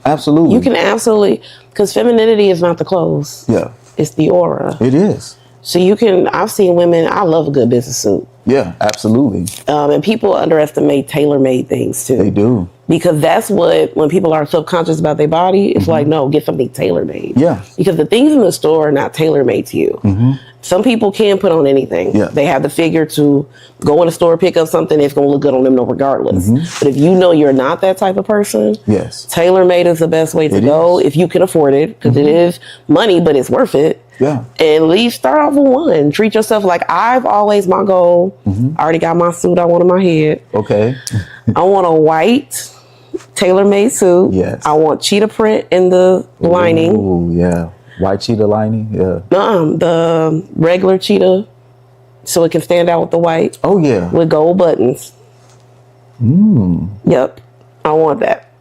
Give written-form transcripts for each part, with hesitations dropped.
Absolutely. You can absolutely, because femininity is not the clothes. Yeah. It's the aura. It is. So you can, I've seen women, I love a good business suit. Yeah, absolutely. And people underestimate tailor-made things too. They do. Because that's what, when people are subconscious about their body, it's like, no, get something tailor-made. Yeah. Because the things in the store are not tailor-made to you. Some people can put on anything. Yeah. They have the figure to go in the store, pick up something, it's going to look good on them no regardless. But if you know you're not that type of person, Yes. tailor-made is the best way to go if you can afford it, because it is money, but it's worth it. Yeah. And at least start off with one. Treat yourself like I've always, my goal, I already got my suit I want in my head. Okay. I want a white tailor-made suit. Yes. I want cheetah print in the lining. Ooh, yeah. White cheetah lining, yeah. The regular cheetah, so it can stand out with the white. Oh, yeah. With gold buttons. Yep. I want that.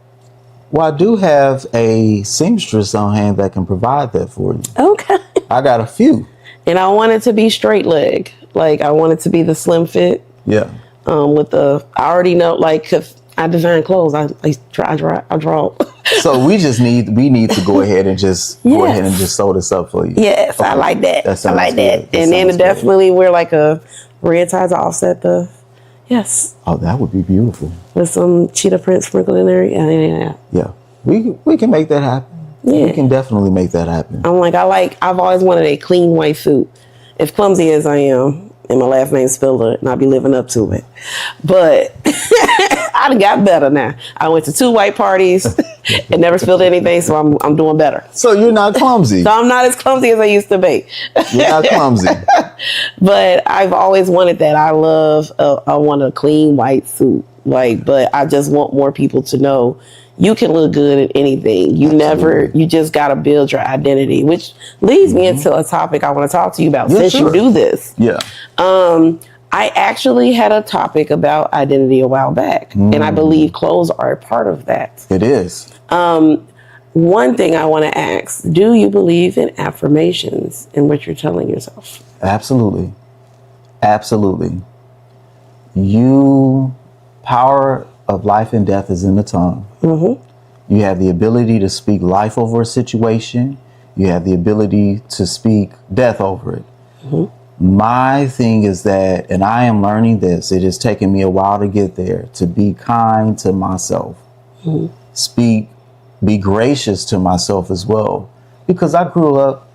Well, I do have a seamstress on hand that can provide that for you. Okay. I got a few. And I want it to be straight leg. Like, I want it to be the slim fit. Yeah. With the, I already know, like, if I design clothes, I draw. So we need to go ahead and just go ahead and just sew this up for you. Yes, okay. I like that. I like that. And then definitely wear like a red tie to offset the, yes. Oh, that would be beautiful. With some cheetah print sprinkled in there. Yeah. We can make that happen. Yeah. We can definitely make that happen. I've always wanted a clean white suit. As clumsy as I am, and my last name's Spiller, and I'll be living up to it. But I got better now. I went to 2 white parties and never spilled anything, so I'm doing better. So you're not clumsy. So I'm not as clumsy as I used to be. You're not clumsy. But I've always wanted that. I want a clean white suit. But I just want more people to know you can look good at anything. You just got to build your identity, which leads me into a topic I want to talk to you about since you do this. Yeah. I actually had a topic about identity a while back, and I believe clothes are a part of that. It is. One thing I want to ask, do you believe in affirmations in what you're telling yourself? Absolutely. Absolutely. Power of life and death is in the tongue. You have the ability to speak life over a situation. You have the ability to speak death over it. My thing is that, and I am learning this, it has taken me a while to get there, to be kind to myself. Be gracious to myself as well. Because I grew up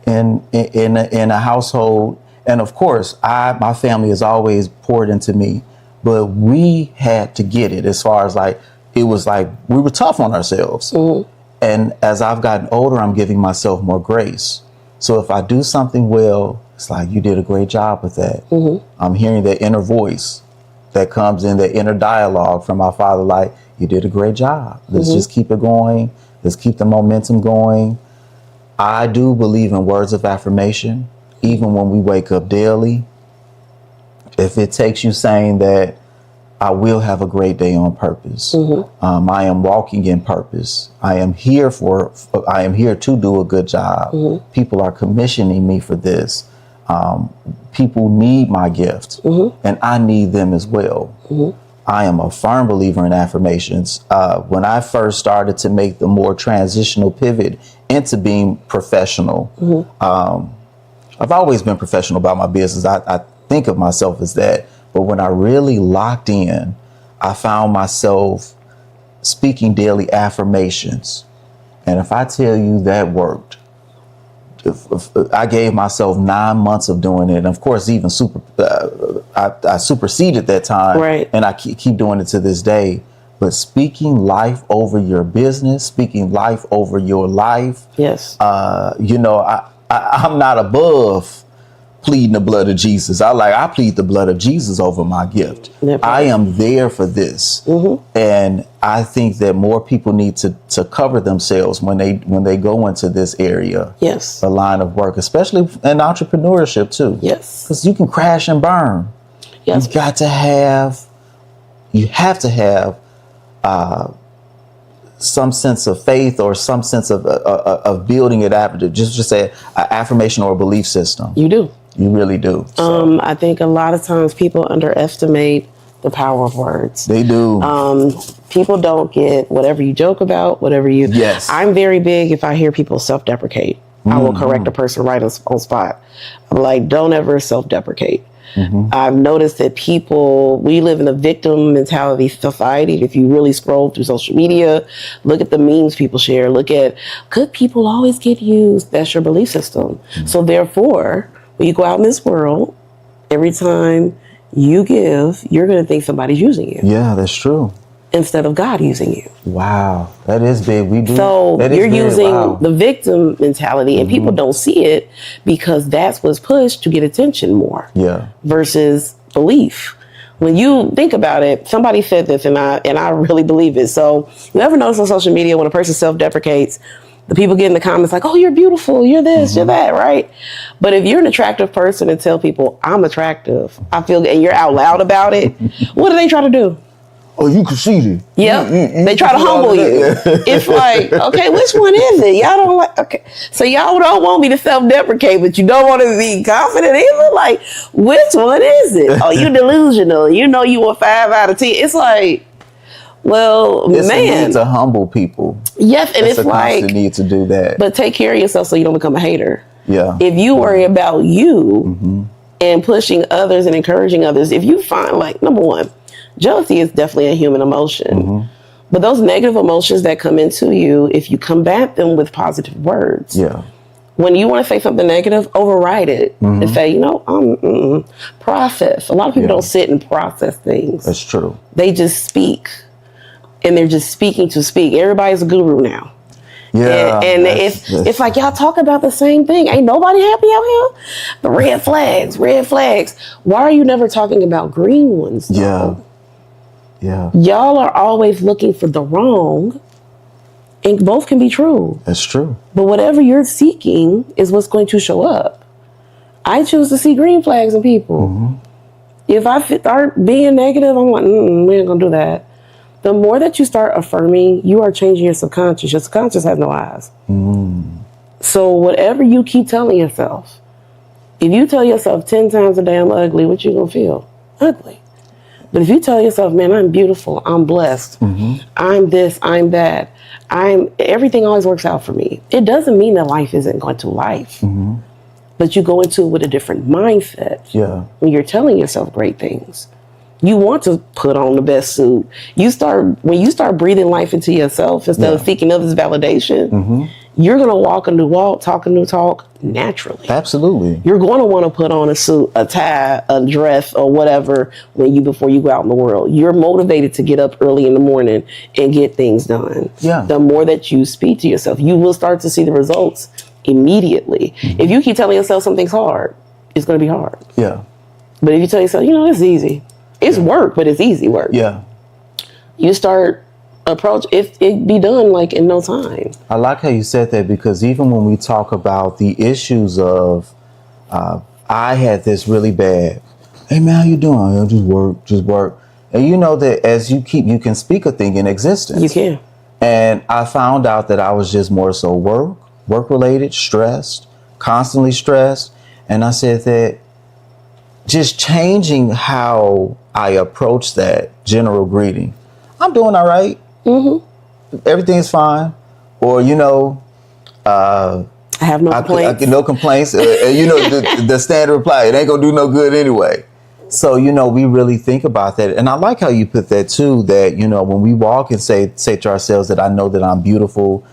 in a household, and of course, my family has always poured into me, but we had to get it as far as it was like we were tough on ourselves. And as I've gotten older, I'm giving myself more grace. So if I do something well, it's like, you did a great job with that. I'm hearing that inner voice that comes in, the inner dialogue from my father, like, you did a great job. Let's just keep it going. Let's keep the momentum going. I do believe in words of affirmation, even when we wake up daily. If it takes you saying that I will have a great day on purpose. I am walking in purpose. I am here to do a good job. People are commissioning me for this. People need my gift, and I need them as well. I am a firm believer in affirmations. When I first started to make the more transitional pivot into being professional, I've always been professional about my business. I think of myself as that. But when I really locked in, I found myself speaking daily affirmations. And if I tell you that worked, if I gave myself 9 months of doing it. And of course, even I superseded that time. Right. And I keep doing it to this day. But speaking life over your business, speaking life over your life. Yes. I'm not above pleading the blood of Jesus. I plead the blood of Jesus over my gift. I am there for this. And I think that more people need to cover themselves when they go into this area. Yes. The line of work, especially in entrepreneurship too. Yes. Because you can crash and burn. Yes. You have to have some sense of faith or some sense of building it after, just say an affirmation or a belief system. You do. You really do. So. I think a lot of times people underestimate the power of words. They do. People don't get whatever you joke about, whatever you. Yes. I'm very big if I hear people self-deprecate. I will correct a person right on spot. I'm like, don't ever self-deprecate. I've noticed that we live in a victim mentality society. If you really scroll through social media, look at the memes people share, look at good people always get used. That's your belief system. So therefore, when you go out in this world, every time you give, you're going to think somebody's using you. Yeah, that's true. Instead of God using you. Wow, that is big. We do. So you're using the victim mentality, and Mm-hmm. people don't see it because that's what's pushed to get attention more. Yeah. Versus belief. When you think about it, somebody said this, and I really believe it. So you ever notice on social media when a person self-deprecates, the people get in the comments like, "Oh, you're beautiful, you're this, you're that," right? But if you're an attractive person and tell people, "I'm attractive," I feel, and you're out loud about it, what do they try to do? Oh, you conceited. Yep. They try to humble you. It's like, okay, which one is it? Y'all don't like, okay. So y'all don't want me to self-deprecate, but you don't want to be confident either? Like, which one is it? Oh, you delusional. You know you a 5 out of 10. It's like, well, It's a man. need to humble people. Yes, and it's a like, constant need to do that. but take care of yourself so you don't become a hater. Yeah. If you worry about you and pushing others and encouraging others, if you find, like, number one, jealousy is definitely a human emotion. But those negative emotions that come into you, if you combat them with positive words, Yeah. when you want to say something negative, override it and say, process. A lot of people don't sit and process things. That's true. They just speak, and they're just speaking to speak. Everybody's a guru now. Yeah. And it's like, y'all talk about the same thing. Ain't nobody happy out here? The red flags, red flags. Why are you never talking about green ones, though? Yeah. Yeah. Y'all are always looking for the wrong, and both can be true. That's true. But whatever you're seeking is what's going to show up. I choose to see green flags in people. If I start being negative, I'm like, we ain't gonna do that. The more that you start affirming, you are changing your subconscious. Your subconscious has no eyes. So whatever you keep telling yourself, if you tell yourself 10 times a day I'm ugly, what you gonna feel? Ugly. But if you tell yourself, man, I'm beautiful, I'm blessed, I'm this, I'm that, everything always works out for me. It doesn't mean that life isn't going to life, but you go into it with a different mindset. Yeah. When you're telling yourself great things, you want to put on the best suit. When you start breathing life into yourself instead of seeking others' validation, you're going to walk a new walk, talk a new talk naturally. Absolutely. You're going to want to put on a suit, a tie, a dress, or whatever before you go out in the world. You're motivated to get up early in the morning and get things done. Yeah. The more that you speak to yourself, you will start to see the results immediately. If you keep telling yourself something's hard, it's going to be hard. Yeah. But if you tell yourself, it's easy. It's work, but it's easy work. Yeah. You start it be done like in no time. I like how you said that, because even when we talk about the issues of, I had this really bad, hey man, how you doing? Just work. And you know that as you can speak a thing in existence. You can. And I found out that I was just more so work related, stressed, constantly stressed. And I said that just changing how I approach that general greeting. I'm doing all right. Everything's fine. Or, I have no complaints. No complaints. The standard reply, it ain't gonna do no good anyway. So, we really think about that. And I like how you put that too, that, when we walk and say to ourselves that I know that I'm beautiful.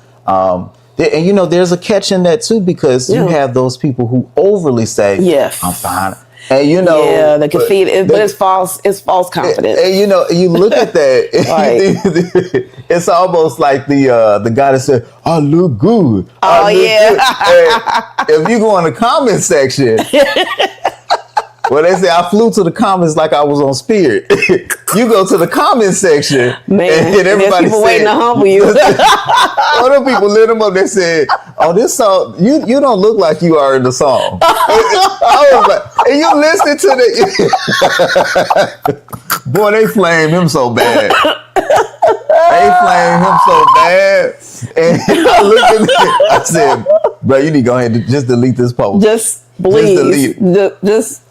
There's a catch in that too, because you have those people who overly say, yes, I'm fine. And the conceit, but it's false. It's false confidence. And you look at that. It's almost like the guy that said, "I look good." If you go in the comment section, well, they say I flew to the comments like I was on Spirit. You go to the comment section, man, and everybody people waiting to humble you. One of the people lit them up. They said, "Oh, this song, you don't look like you are in the song." I was like, and you listen to the boy, they flamed him so bad. And I looked at it. I said, "Bro, you need to go ahead and just delete this post. Just please, just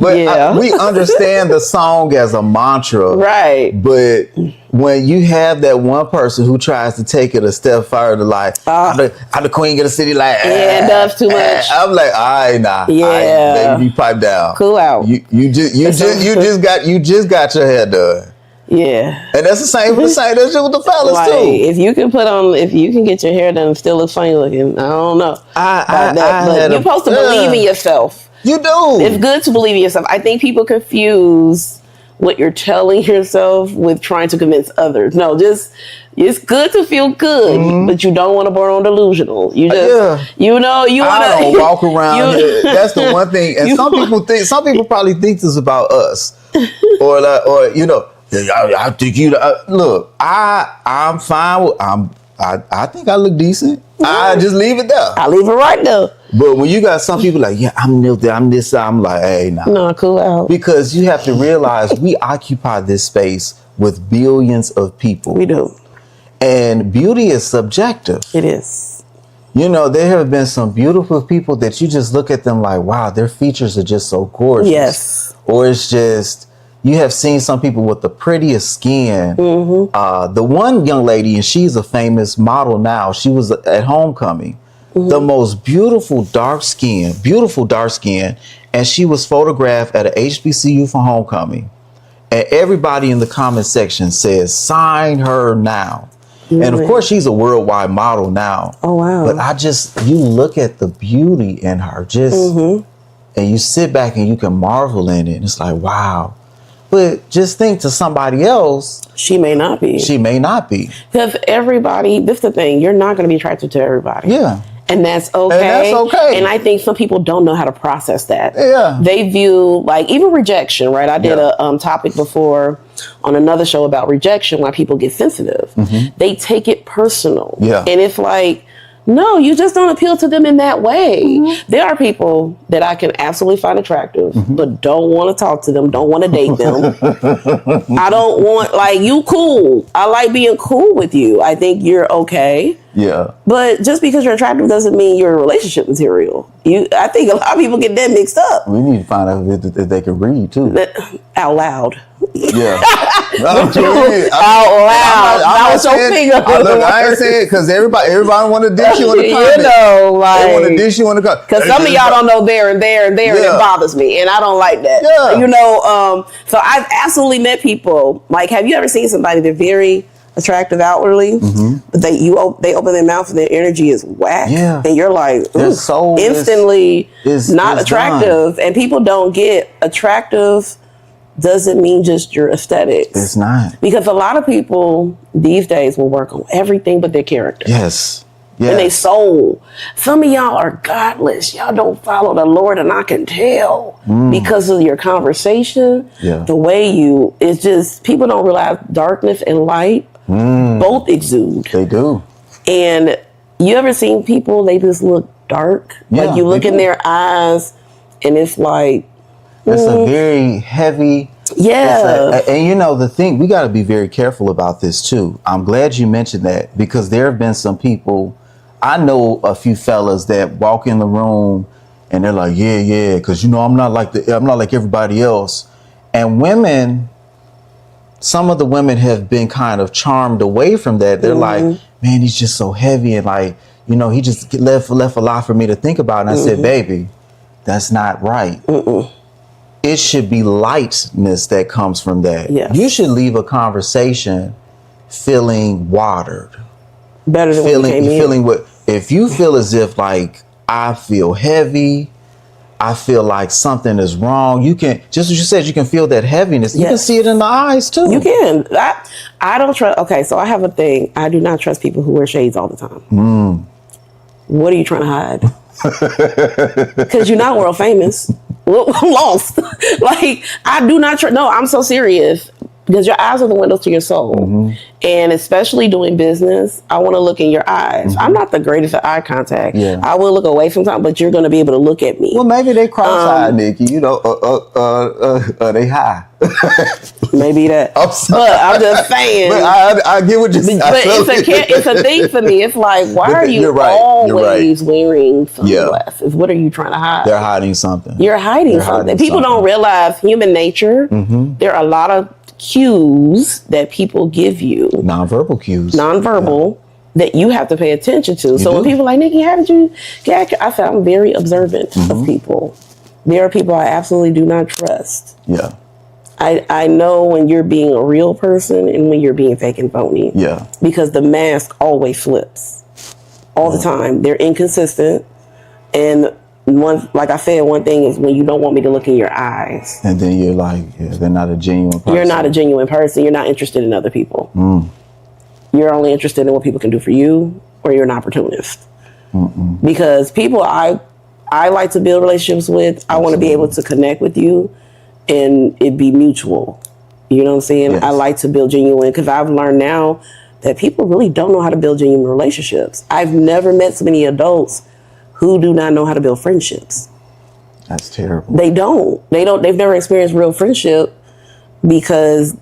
But Yeah. we understand the song as a mantra. Right. But when you have that one person who tries to take it a step further, like, I'm the queen of the city, like, Yeah, that's too much. I'm like, all right, nah. Yeah. All right, baby, pipe down. Cool out. You just got your hair done. Yeah. And that's the same that's just with the fellas Like, too. if you can get your hair done and still look funny looking, I don't know. But you're supposed to believe in yourself. You do. It's good to believe in yourself. I think people confuse what you're telling yourself with trying to convince others. No, just it's good to feel good, but you don't want to born on delusional. You just, you want to. I don't walk around here. That's the one thing. And some people probably think this about us, or I think you look. I'm fine with. I think I look decent. I just leave it there. I leave it right there. But when you got some people like, yeah, I'm this, I'm like, hey, nah. No, cool out. Because you have to realize we occupy this space with billions of people. We do. And beauty is subjective. It is. You know, there have been some beautiful people that you just look at them like, wow, their features are just so gorgeous. Yes. Or it's just, you have seen some people with the prettiest skin. The one young lady, and she's a famous model now, she was at Homecoming. The most beautiful dark skin, and she was photographed at a HBCU for Homecoming. And everybody in the comment section says, sign her now. And of course, she's a worldwide model now. Oh, wow. But you look at the beauty in her, and you sit back and you can marvel in it. And it's like, wow. But just think, to somebody else, she may not be. Because everybody, this is the thing, you're not going to be attracted to everybody. Yeah. And that's okay. And I think some people don't know how to process that. Yeah. They view, like, even rejection, right? I did a topic before on another show about rejection, why people get sensitive. They take it personal. Yeah. And it's like, no, you just don't appeal to them in that way. There are people that I can absolutely find attractive, but don't want to talk to them, don't want to date them. I don't want, like, you cool. I like being cool with you. I think you're okay. Yeah. But just because you're attractive doesn't mean you're relationship material. I think a lot of people get that mixed up. We need to find out if they can read too. Out loud. Yeah. Out loud. That was your finger. Look, I ain't saying it because everybody want to dish you in the comment. You know, like, they want to dish you in the comment. Because some of y'all don't know there and it bothers me, and I don't like that. Yeah. You know, so I've absolutely met people. Like, have you ever seen somebody they're very attractive outwardly, but they open their mouth and their energy is whack, and you're like, their soul instantly is not attractive. And people don't get attractive doesn't mean just your aesthetics. It's not, because a lot of people these days will work on everything but their character. Yes. And they soul. Some of y'all are godless. Y'all don't follow the Lord, and I can tell because of your conversation. The way it's just, people don't realize darkness and light both exude. They do. And you ever seen people, they just look dark? Like, you look in their eyes and it's like, it's a very heavy. Yeah. And you know, the thing, we got to be very careful about this too. I'm glad you mentioned that, because there have been some people, I know a few fellas that walk in the room and they're like, yeah, because, you know, I'm not like everybody else. And women, some of the women have been kind of charmed away from that. They're like, man, he's just so heavy, and, like, you know, he just left a lot for me to think about. And I said, baby, that's not right. It should be lightness that comes from that. Yes. You should leave a conversation feeling watered. Better than feeling what, if you feel as if, like, I feel heavy, I feel like something is wrong, you can, just as you said, you can feel that heaviness. You can see it in the eyes too. You can. I don't trust. Okay, so I have a thing. I do not trust people who wear shades all the time. What are you trying to hide? Because you're not world famous. I'm lost. Like, I do not trust. No, I'm so serious. Because your eyes are the windows to your soul. And especially doing business, I want to look in your eyes. I'm not the greatest at eye contact. I will look away sometimes, but you're going to be able to look at me. Well, maybe they cross-eyed, Nikki. You know, they high. Maybe that. I'm sorry. But I'm just saying. But I get what you're saying. But it's a thing for me. It's like, why are you always wearing sunglasses? What are you trying to hide? They're hiding something. You're hiding something. People don't realize human nature. There are a lot of cues that people give you. Nonverbal cues. Nonverbal. That you have to pay attention to. So when people are like, Niki, how did you get? I said, I'm very observant of people. There are people I absolutely do not trust. Yeah. I know when you're being a real person and when you're being fake and phony. Yeah. Because the mask always flips. All the time. They're inconsistent. And like I said, one thing is when you don't want me to look in your eyes. And then you're like, they're not a genuine person. You're not a genuine person. You're not interested in other people. You're only interested in what people can do for you, or you're an opportunist. Because people I like to build relationships with, I want to be able to connect with you and it be mutual. You know what I'm saying? Yes. I like to build genuine, because I've learned now that people really don't know how to build genuine relationships. I've never met so many adults who do not know how to build friendships. That's terrible. They've never experienced real friendship, because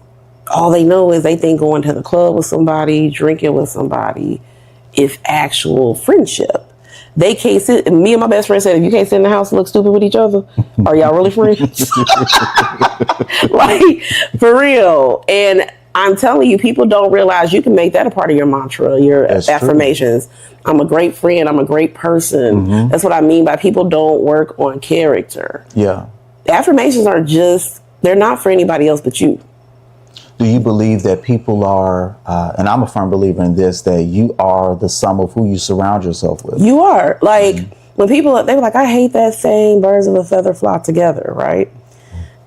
all they know is they think going to the club with somebody, drinking with somebody is actual friendship. They can't sit. Me and my best friend said, if you can't sit in the house and look stupid with each other, are y'all really friends? Like, for real. And I'm telling you, people don't realize you can make that a part of your mantra, your affirmations. True. I'm a great friend. I'm a great person. That's what I mean by people don't work on character. Yeah. Affirmations are they're not for anybody else but you. Do you believe that people are, and I'm a firm believer in this, that you are the sum of who you surround yourself with? You are. Like, when people, they were like, I hate that saying, birds of a feather flock together, right?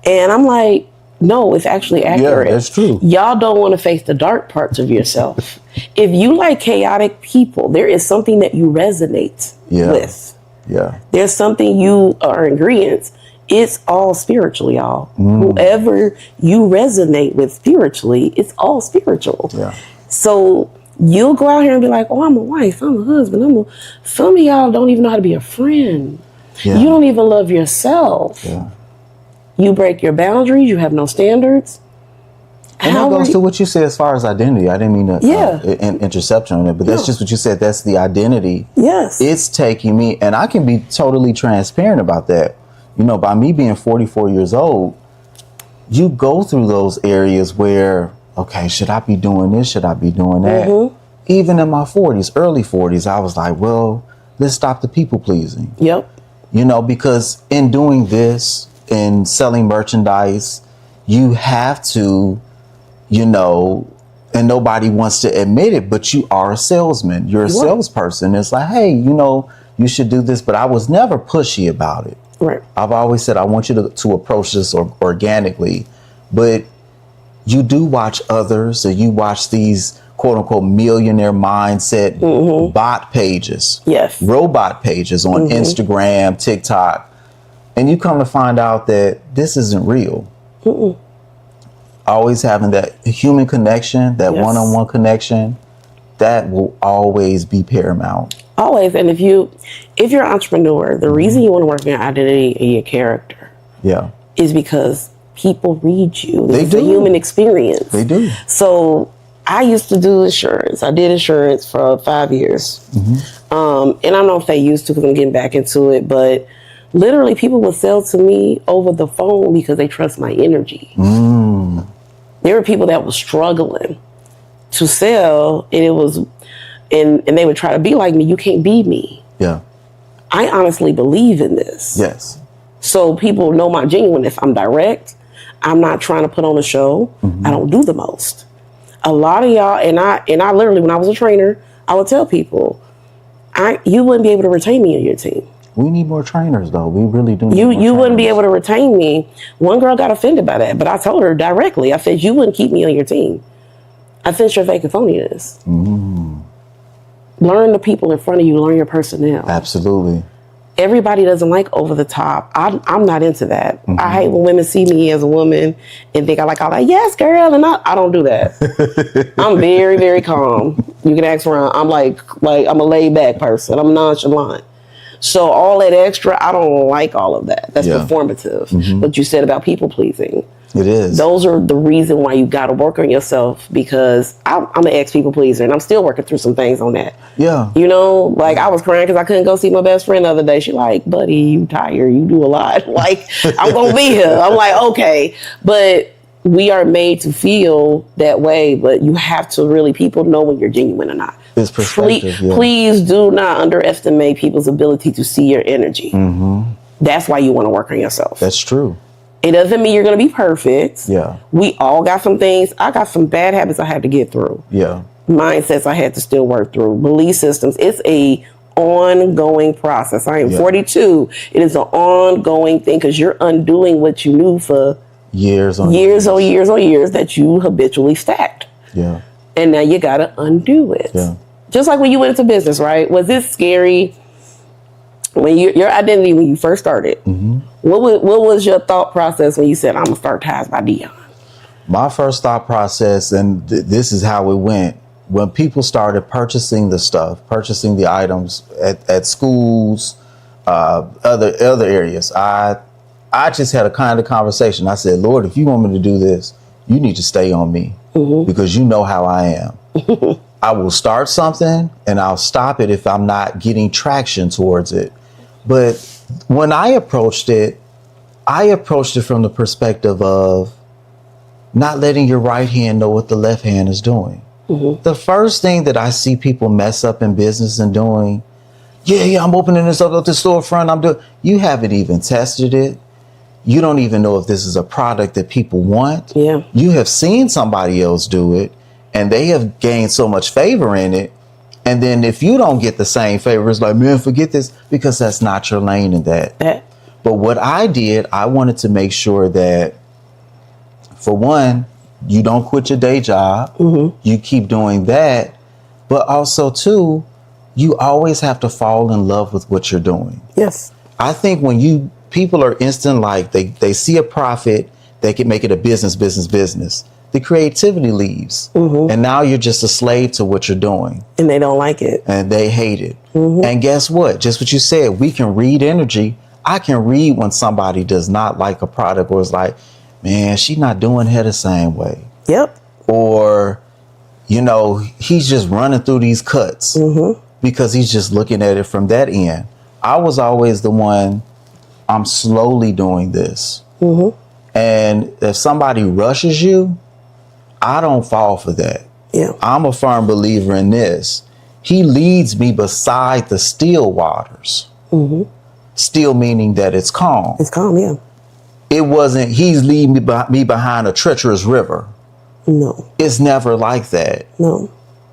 And I'm like, no, it's actually accurate. Yeah, that's true. Y'all don't want to face the dark parts of yourself. If you like chaotic people, there is something that you resonate with. Yeah. There's something you are ingredients. It's all spiritual, y'all. Whoever you resonate with spiritually, it's all spiritual. Yeah. So you'll go out here and be like, oh, I'm a wife, I'm a husband, some of y'all don't even know how to be a friend. Yeah. You don't even love yourself. Yeah. You break your boundaries, you have no standards. And that goes to what you said as far as identity. I didn't mean to interception on it, but that's just what you said. That's the identity. Yes. It's taking me, and I can be totally transparent about that. You know, by me being 44 years old, you go through those areas where, okay, should I be doing this? Should I be doing that? Even in my 40s, early 40s, I was like, well, let's stop the people pleasing. Yep. You know, because in doing this, in selling merchandise, you have to, you know, and nobody wants to admit it, but you are a salesman. You're a salesperson. It's like, hey, you know, you should do this, but I was never pushy about it. Right. I've always said I want you to approach this organically, but you do watch others, or you watch these quote unquote millionaire mindset bot pages, robot pages on Instagram, TikTok, and you come to find out that this isn't real. Always having that human connection, that one-on-one connection, that will always be paramount. Always. And if you're an entrepreneur, the reason you want to work on your identity and your character is because people read you. It's a human experience. They do. So I used to do insurance. I did insurance for 5 years. And I don't know if they used to, because I'm getting back into it, but literally people would sell to me over the phone because they trust my energy. There were people that were struggling to sell, and it was, and they would try to be like me. You can't be me. Yeah. I honestly believe in this. Yes. So people know my genuineness. I'm direct. I'm not trying to put on a show. I don't do the most. A lot of y'all, and I literally, when I was a trainer, I would tell people, you wouldn't be able to retain me on your team. We need more trainers, though. We really do. You wouldn't be able to retain me. One girl got offended by that, but I told her directly. I said, you wouldn't keep me on your team. I sense your fake and phoniness. Learn the people in front of you. Learn your personnel. Absolutely. Everybody doesn't like over the top. I'm not into that. I hate when women see me as a woman and think I'm like, yes, girl. And I don't do that. I'm very, very calm. You can ask around. I'm like I'm a laid back person. I'm nonchalant. So all that extra, I don't like all of that. That's performative. What you said about people pleasing. It is. Those are the reason why you got to work on yourself, because I'm an ex people pleaser and I'm still working through some things on that. Yeah. You know, like I was crying because I couldn't go see my best friend the other day. She like, buddy, you tired. You do a lot. Like, I'm going to be here. I'm like, okay. But we are made to feel that way. But you have to really, people know when you're genuine or not. It's perspective. Please do not underestimate people's ability to see your energy. Mm-hmm. That's why you want to work on yourself. That's true. It doesn't mean you're going to be perfect. Yeah. We all got some things. I got some bad habits I had to get through. Yeah. Mindsets I had to still work through. Belief systems. It's a ongoing process. I am 42. It is an ongoing thing because you're undoing what you knew for years on years that you habitually stacked. Yeah. And now you got to undo it. Yeah. Just like when you went into business, right? Was it scary? When your identity, when you first started, mm-hmm. what was your thought process when you said, I'm going to start Ties by Dion? My first thought process, and this is how it went, when people started purchasing the stuff, purchasing the items at schools, other areas, I just had a kind of conversation. I said, Lord, if you want me to do this, you need to stay on me, mm-hmm. because you know how I am. I will start something and I'll stop it if I'm not getting traction towards it. But when I approached it from the perspective of not letting your right hand know what the left hand is doing. Mm-hmm. The first thing that I see people mess up in business and doing, I'm opening this up at the storefront. You haven't even tested it. You don't even know if this is a product that people want. Yeah. You have seen somebody else do it and they have gained so much favor in it. And then if you don't get the same favor, it's like, man, forget this, because that's not your lane in that. But what I did, I wanted to make sure that, for one, you don't quit your day job. Mm-hmm. You keep doing that. But also, two, you always have to fall in love with what you're doing. Yes. I think when people are instant, like they see a profit, they can make it a business. The creativity leaves. Mm-hmm. And now you're just a slave to what you're doing. And they don't like it. And they hate it. Mm-hmm. And guess what? Just what you said, we can read energy. I can read when somebody does not like a product, or is like, man, she's not doing her the same way. Yep. Or, he's just running through these cuts, mm-hmm. because he's just looking at it from that end. I was always the one, I'm slowly doing this. Mm-hmm. And if somebody rushes you, I don't fall for that. Yeah. I'm a firm believer in this. He leads me beside the still waters. Mm-hmm. Still meaning that it's calm. It's calm, yeah. It wasn't, he's leading me behind a treacherous river. No. It's never like that. No.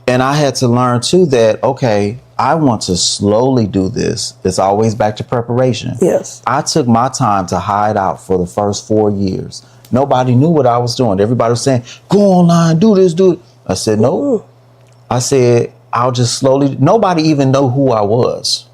And I had to learn too that, okay, I want to slowly do this. It's always back to preparation. Yes. I took my time to hide out for the first 4 years. Nobody knew what I was doing. Everybody was saying, go online, do this, do it. I said, no. Mm-hmm. I said, I'll just slowly, nobody even know who I was.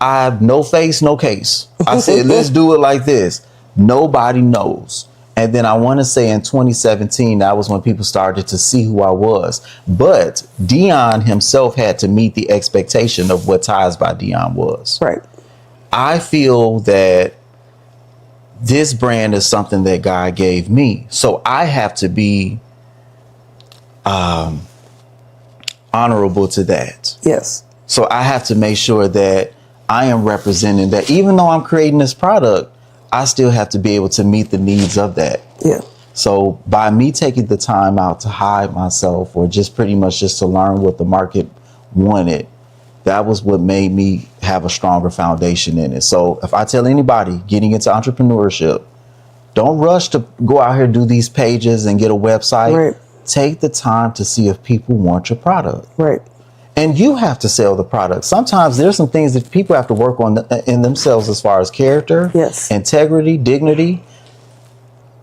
I have no face, no case. I said, let's do it like this. Nobody knows. And then I want to say in 2017, that was when people started to see who I was. But Dion himself had to meet the expectation of what Ties by Dion was. Right. I feel that this brand is something that God gave me. So I have to be honorable to that. Yes. So I have to make sure that I am representing that. Even though I'm creating this product, I still have to be able to meet the needs of that. Yeah. So by me taking the time out to hide myself, or just pretty much just to learn what the market wanted, that was what made me have a stronger foundation in it. So if I tell anybody getting into entrepreneurship, don't rush to go out here, do these pages and get a website. Right. Take the time to see if people want your product. Right. And you have to sell the product. Sometimes there's some things that people have to work on in themselves, as far as character, yes, integrity, dignity.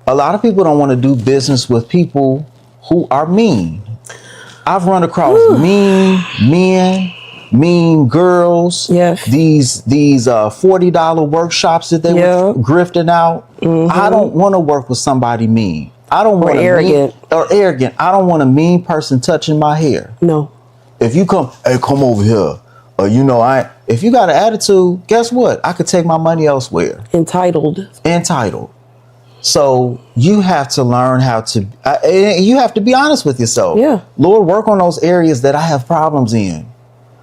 A lot of people don't want to do business with people who are mean. I've run across mean men, mean girls. Yes. These $40 workshops that they were grifting out. Mm-hmm. I don't want to work with somebody mean. I don't want arrogant. Arrogant. I don't want a mean person touching my hair. No. If you come over here, or if you got an attitude, guess what? I could take my money elsewhere. Entitled. So you have to learn how to, you have to be honest with yourself. Yeah. Lord, work on those areas that I have problems in.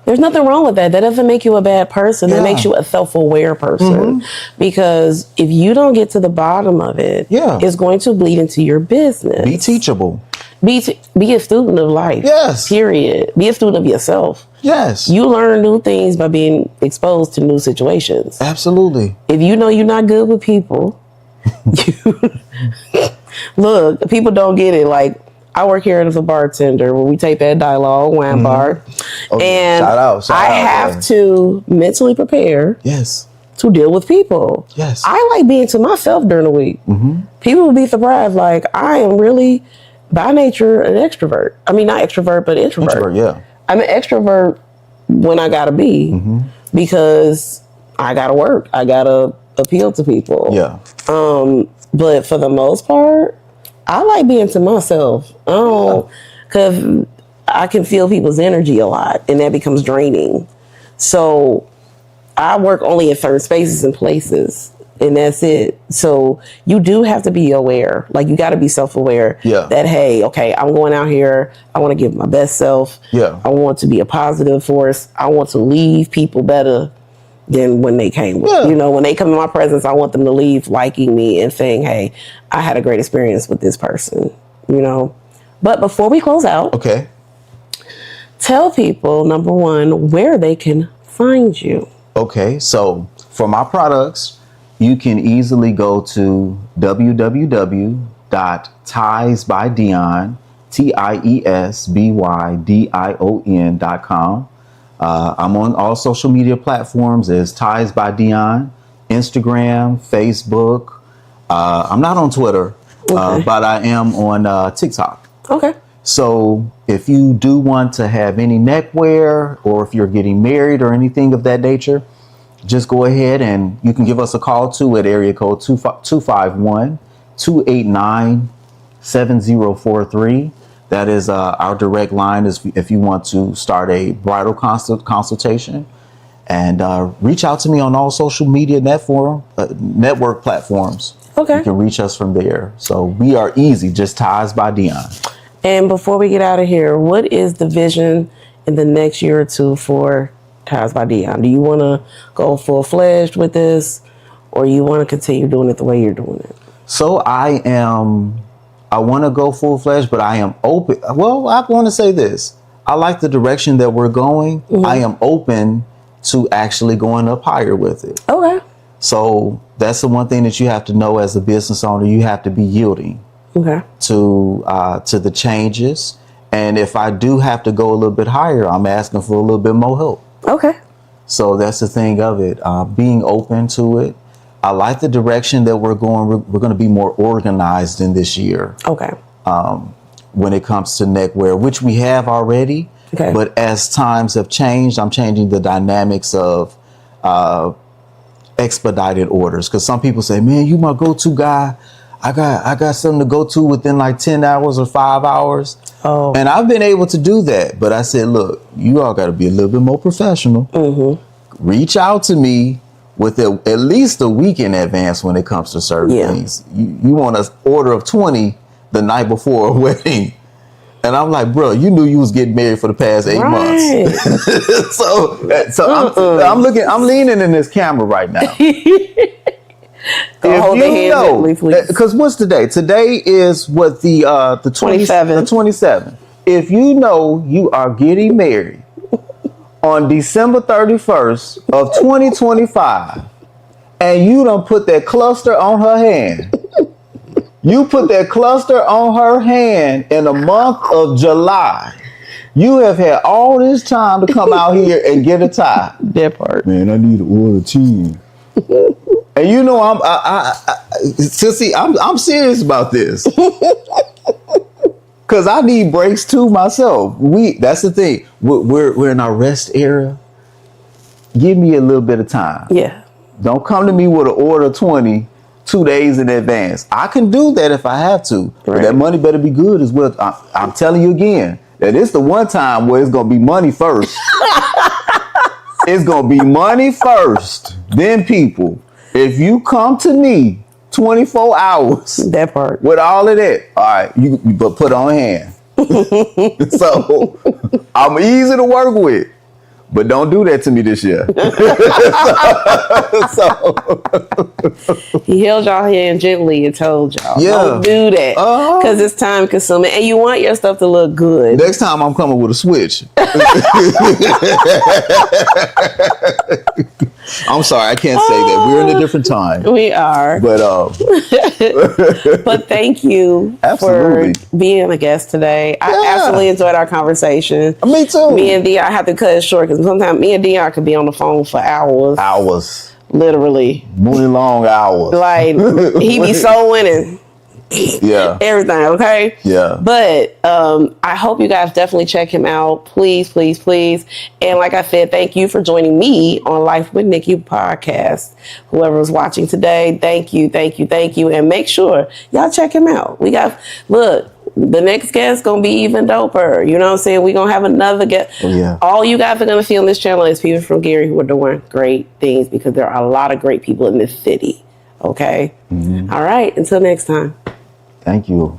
There's nothing wrong with that. That doesn't make you a bad person. That makes you a self-aware person. Because if you don't get to the bottom of it, it's going to bleed into your business. Be teachable. Be a student of life. Yes. Period. Be a student of yourself. Yes. You learn new things by being exposed to new situations. Absolutely. If you know you're not good with people, look, people don't get it. Like, I work here as a bartender where we take that dialogue, wine bar. And shout out, I have to mentally prepare to deal with people. Yes. I like being to myself during the week. People will be surprised. Like, I am really, by nature, an extrovert. I mean, not extrovert, but introvert. I'm an extrovert when I gotta be because I gotta work. I gotta appeal to people. But for the most part, I like being to myself. Because I can feel people's energy a lot, and that becomes draining. So I work only in certain spaces and places, and that's it. So you do have to be aware. Like, you got to be self-aware that, hey, okay, I'm going out here. I want to give my best self. I want to be a positive force. I want to leave people better than when they came. You know, when they come in my presence, I want them to leave liking me and saying, hey, I had a great experience with this person, you know. But before we close out, tell people, number one, where they can find you. Okay, so for my products, you can easily go to www.tiesbydion, TIESBYDION.com. I'm on all social media platforms as Ties by Dion, Instagram, Facebook. I'm not on Twitter, but I am on TikTok. So if you do want to have any neckwear, or if you're getting married or anything of that nature, just go ahead and you can give us a call too at area code 251-289-7043. That is our direct line if you want to start a bridal consultation. And reach out to me on all social media network platforms. You can reach us from there. So we are easy, just Ties by Dion. And before we get out of here, what is the vision in the next year or two for Ties by Dion? Do you want to go full-fledged with this, or you want to continue doing it the way you're doing it? So I want to go full-fledged, but I am open. Well, I want to say this. I like the direction that we're going. I am open to actually going up higher with it. So that's the one thing that you have to know as a business owner. You have to be yielding to the changes. And if I do have to go a little bit higher, I'm asking for a little bit more help. So that's the thing of it, being open to it. I like the direction that we're going. We're going to be more organized in this year. When it comes to neckwear, which we have already. But as times have changed, I'm changing the dynamics of expedited orders. Because some people say, man, you my go-to guy. I got something to go to within like 10 hours or 5 hours. And I've been able to do that. But I said, look, you all got to be a little bit more professional. Reach out to me with at least a week in advance when it comes to certain things. You want an order of 20 the night before a wedding. And I'm like, bro, you knew you was getting married for the past 8 months. so I'm leaning in this camera right now. Because what's today? Today is what the 27th. The 27th. If you know you are getting married on December 31st of 2025, and you done put that cluster on her hand. You put that cluster on her hand in the month of July. You have had all this time to come out here and get a tie. That part. Man, I need to order 10. And you know, I'm serious about this. Cause I need breaks too myself. That's the thing. We're in our rest era. Give me a little bit of time. Don't come to me with an order of 20 2 days in advance. I can do that if I have to. But that money better be good as well. I'm telling you again, that it's the one time where it's gonna be money first. It's gonna be money first, then people. If you come to me 24 hours. That part. With all of that, all right, you but put on hand. So I'm easy to work with, but don't do that to me this year. So he held y'all hand gently and told y'all, Yeah. don't do that because it's time consuming, and you want your stuff to look good. next time I'm coming with a switch. I'm sorry, I can't say that. We're in a different time. We are, But but thank you Absolutely. for being a guest today. I Yeah. absolutely enjoyed our conversation. me too. Me and Dion, I have to cut it short because sometimes me and Dion could be on the phone for hours, literally. Really long hours. Like he be so winning. Yeah. Everything, okay? Yeah. But I hope you guys definitely check him out. Please, please, please. And like I said, thank you for joining me on Life with Niki podcast. Whoever was watching today, thank you, thank you, thank you. And make sure y'all check him out. Look, the next guest gonna be even doper. You know what I'm saying? We're gonna have another guest. Yeah. All you guys are gonna see on this channel is people from Gary who are doing great things because there are a lot of great people in this city. Okay? All right, until next time. Thank you.